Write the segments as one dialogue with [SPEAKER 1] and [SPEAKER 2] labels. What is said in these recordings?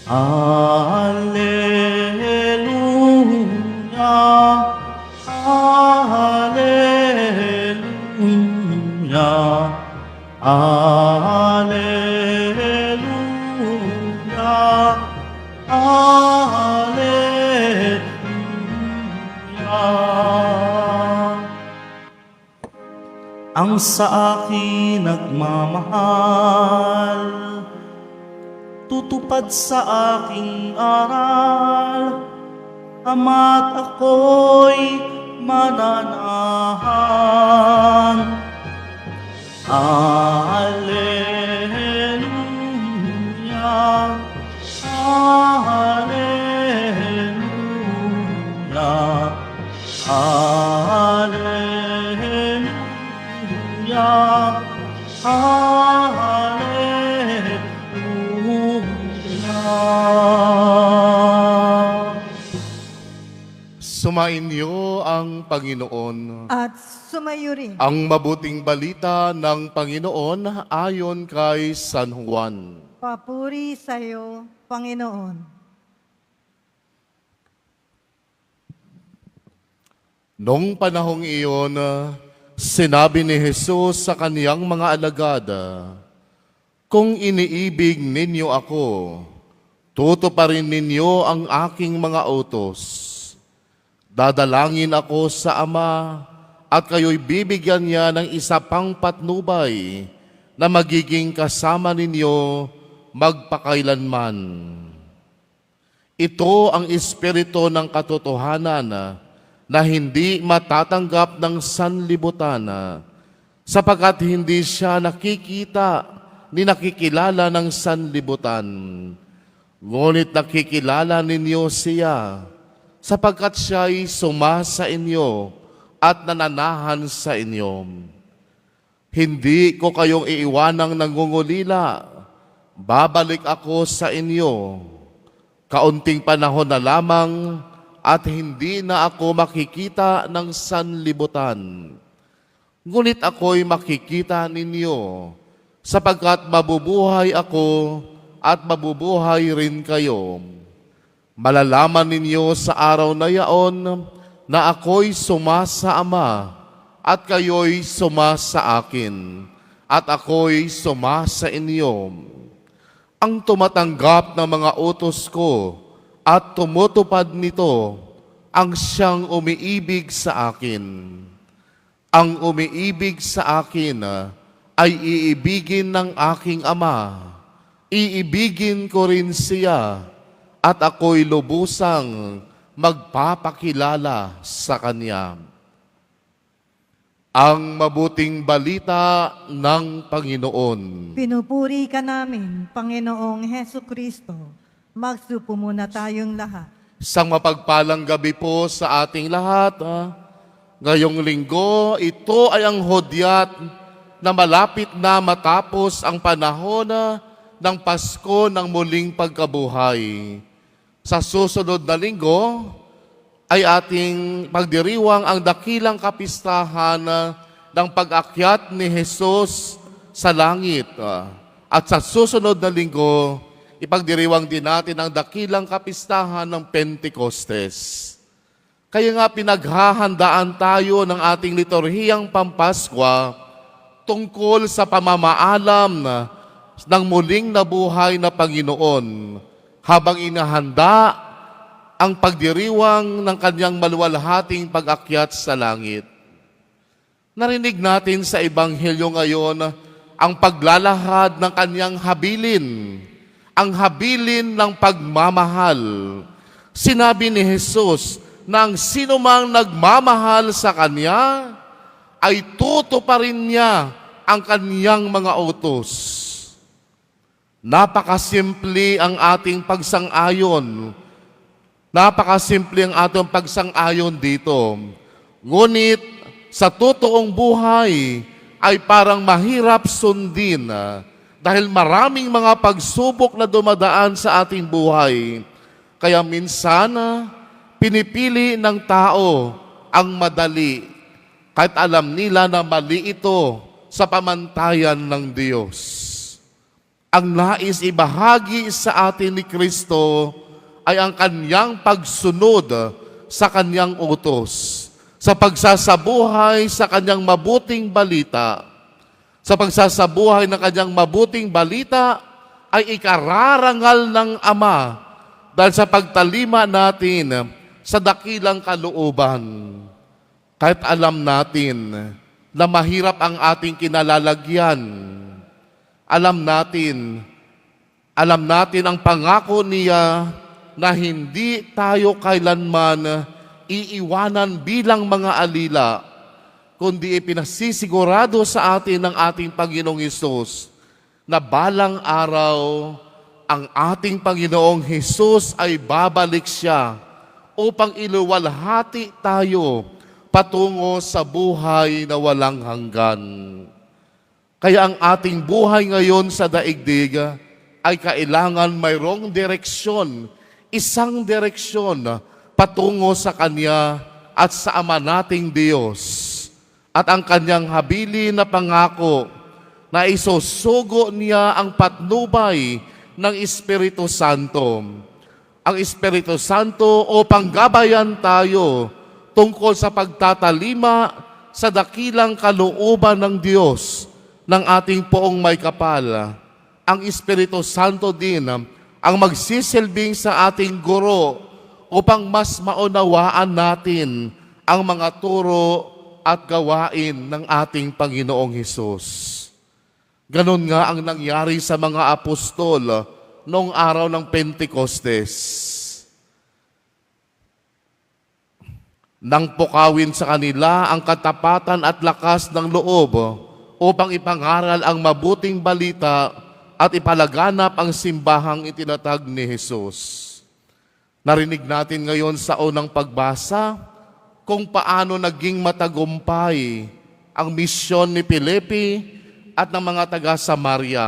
[SPEAKER 1] Alleluia, Alleluia, Alleluia, Alleluia. Ang sa akin nagmamahal, tutupad sa aking aral, Ama't ako'y mananahan. Alleluia, Alleluia, Alleluia, Alleluia.
[SPEAKER 2] Sumainyo ang Panginoon.
[SPEAKER 3] At sumayo rin.
[SPEAKER 2] Ang mabuting balita ng Panginoon ayon kay San Juan.
[SPEAKER 3] Papuri sa iyo, Panginoon.
[SPEAKER 2] Noong panahong iyon, sinabi ni Jesus sa kaniyang mga alagad, "Kung iniibig ninyo ako, tutuparin ninyo ang aking mga utos. Dadalangin ako sa Ama at kayo'y bibigyan niya ng isa pang patnubay na magiging kasama ninyo magpakailanman. Ito ang espiritu ng katotohanan na hindi matatanggap ng sanlibutan sapagkat hindi siya nakikita ni nakikilala ng sanlibutan. Ngunit nakikilala ninyo siya sapagkat siya'y suma sa inyo at nananahan sa inyo. Hindi ko kayong iiwanang nangungulila, babalik ako sa inyo. Kaunting panahon na lamang at hindi na ako makikita ng sanlibutan. Ngunit ako'y makikita ninyo, sapagkat mabubuhay ako at mabubuhay rin kayo. Malalaman ninyo sa araw na yaon na ako'y suma sa Ama at kayo'y suma sa akin at ako'y suma sa inyo. Ang tumatanggap ng mga utos ko at tumutupad nito ang siyang umiibig sa akin. Ang umiibig sa akin ay iibigin ng aking Ama. Iibigin ko rin siya at ako'y lubusang magpapakilala sa Kanya." Ang mabuting balita ng Panginoon.
[SPEAKER 3] Pinupuri ka namin, Panginoong Heso Kristo. Magsupo muna tayong lahat.
[SPEAKER 2] Isang mapagpalang gabi po sa ating lahat. Ngayong linggo, ito ay ang hudyat na malapit na matapos ang panahon ng Pasko ng muling pagkabuhay. Sa susunod na linggo ay ating pagdiriwang ang dakilang kapistahan ng pag-akyat ni Jesus sa langit. At sa susunod na linggo, ipagdiriwang din natin ang dakilang kapistahan ng Pentecostes. Kaya nga pinaghahandaan tayo ng ating liturhiyang Pampaskwa tungkol sa pamamaalam ng muling nabuhay na Panginoon habang inahanda ang pagdiriwang ng kanyang maluwalhating pag-akyat sa langit. Narinig natin sa Ebanghelyo ngayon ang paglalahad ng kanyang habilin, ang habilin ng pagmamahal. Sinabi ni Jesus na ang sinumang nagmamahal sa Kanya ay tutuparin niya ang kanyang mga utos. Napakasimple ang ating pagsang-ayon. Napakasimple ang ating pagsang-ayon dito. Ngunit sa totoong buhay ay parang mahirap sundin dahil maraming mga pagsubok na dumadaan sa ating buhay. Kaya minsan, pinipili ng tao ang madali kahit alam nila na mali ito sa pamantayan ng Diyos. ang nais ibahagi sa atin ni Kristo ay ang kanyang pagsunod sa kanyang utos, sa pagsasabuhay sa kanyang mabuting balita. Sa pagsasabuhay ng kanyang mabuting balita ay ikararangal ng Ama dahil sa pagtalima natin sa dakilang kalooban. Kahit alam natin na mahirap ang ating kinalalagyan, alam natin ang pangako niya na hindi tayo kailanman iiwanan bilang mga alila, kundi ipinasisigurado sa atin ng ating Panginoong Hesus na balang araw ang ating Panginoong Hesus ay babalik siya upang iluwalhati tayo patungo sa buhay na walang hanggan. Kaya ang ating buhay ngayon sa daigdig ay kailangan mayroong direksyon, isang direksyon patungo sa Kanya at sa Ama nating Diyos. At ang Kanyang habili na pangako na isusugo niya ang patnubay ng Espiritu Santo. Ang Espiritu Santo upang gabayan tayo tungkol sa pagtatalima sa dakilang kalooban ng Diyos ng ating poong may kapal. Ang Espiritu Santo din ang magsisilbing sa ating guro upang mas maunawaan natin ang mga turo at gawain ng ating Panginoong Hesus. Ganon nga ang nangyari sa mga apostol noong araw ng Pentecostes. Nang pukawin sa kanila ang katapatan at lakas ng loob upang ipangaral ang mabuting balita at ipalaganap ang simbahang itinatag ni Hesus. Narinig natin ngayon sa unang pagbasa kung paano naging matagumpay ang misyon ni Felipe at ng mga taga-Samaria.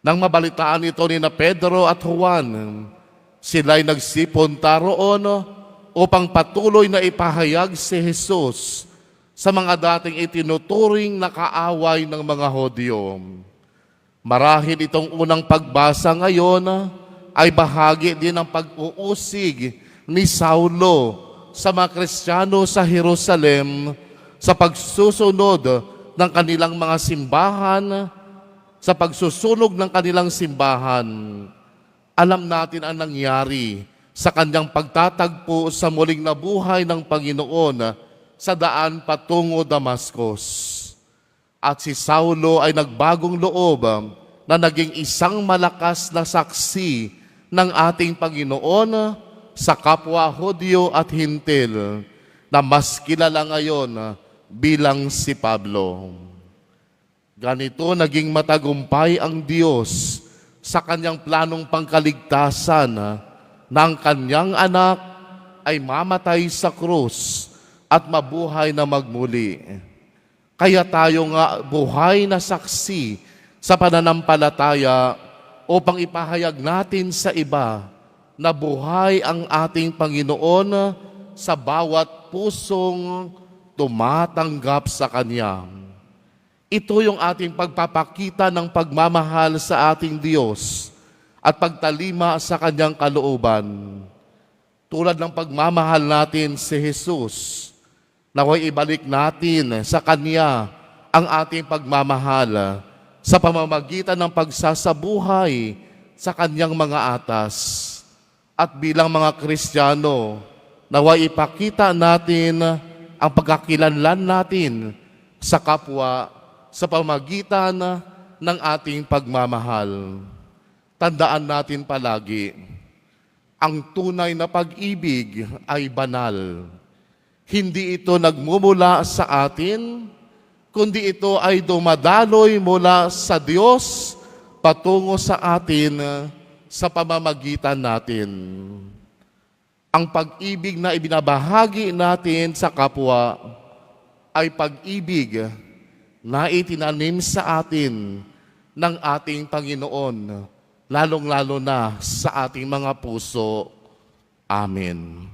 [SPEAKER 2] Nang mabalitaan ito ni Pedro at Juan, sila'y nagsipunta roon upang patuloy na ipahayag si Jesus sa mga dating itinuturing na kaaway ng mga Hodyo. Marahil itong unang pagbasa ngayon ay bahagi din ng pag-uusig ni Saulo sa mga Kristiyano sa Jerusalem sa pagsusunod ng kanilang mga simbahan, sa pagsusunog ng kanilang simbahan. Alam natin ang nangyari sa kanyang pagtatagpo sa muling nabuhay ng Panginoon sa daan patungo Damascus. At si Saulo ay nagbagong loob na naging isang malakas na saksi ng ating Panginoon sa kapwa Hudyo at Hintil na mas kilala ngayon bilang si Pablo. Ganito naging matagumpay ang Diyos sa kanyang planong pangkaligtasan na ang kanyang anak ay mamatay sa krus at mabuhay na magmuli. Kaya tayo nga buhay na saksi sa pananampalataya upang ipahayag natin sa iba na buhay ang ating Panginoon sa bawat pusong tumatanggap sa Kanya. Ito yung ating pagpapakita ng pagmamahal sa ating Diyos at pagtalima sa Kanyang kalooban. Tulad ng pagmamahal natin si Jesus, naway ibalik natin sa Kanya ang ating pagmamahal sa pamamagitan ng pagsasabuhay sa Kanyang mga atas. At bilang mga Kristiyano, naway ipakita natin ang pagkakilanlan natin sa kapwa sa pamamagitan ng ating pagmamahal. Tandaan natin palagi, ang tunay na pag-ibig ay banal. Hindi ito nagmumula sa atin, kundi ito ay dumadaloy mula sa Diyos patungo sa atin sa pamamagitan natin. Ang pag-ibig na ibinabahagi natin sa kapwa ay pag-ibig na itinanim sa atin ng ating Panginoon, lalong-lalo na sa ating mga puso. Amen.